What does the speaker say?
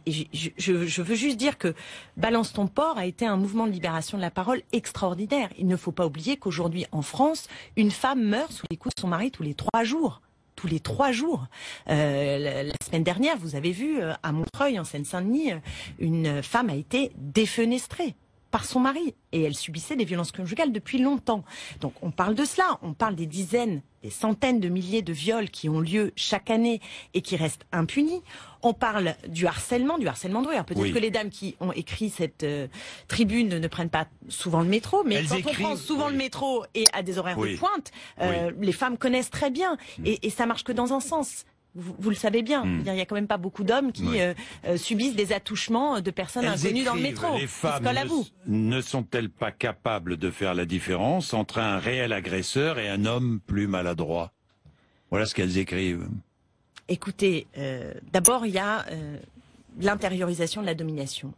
Et je veux juste dire que Balance ton porc a été un mouvement de libération de la parole extraordinaire. Il ne faut pas oublier qu'aujourd'hui, en France, une femme meurt sous les coups de son mari tous les 3 jours. Tous les 3 jours. La semaine dernière, vous avez vu, à Montreuil, en Seine-Saint-Denis, une femme a été défenestrée par son mari. Et elle subissait des violences conjugales depuis longtemps. Donc on parle de cela, on parle des dizaines, des centaines de milliers de viols qui ont lieu chaque année et qui restent impunis. On parle du harcèlement de rue. Alors peut-être que les dames qui ont écrit cette tribune ne prennent pas souvent le métro, mais quand on prend souvent le métro et à des horaires de pointe, les femmes connaissent très bien. Et ça marche que dans un sens. Vous le savez bien, il n'y a quand même pas beaucoup d'hommes qui subissent des attouchements de personnes inconnues dans le métro. Les femmes ne sont-elles pas capables de faire la différence entre un réel agresseur et un homme plus maladroit? Voilà ce qu'elles écrivent. Écoutez, d'abord il y a l'intériorisation de la domination.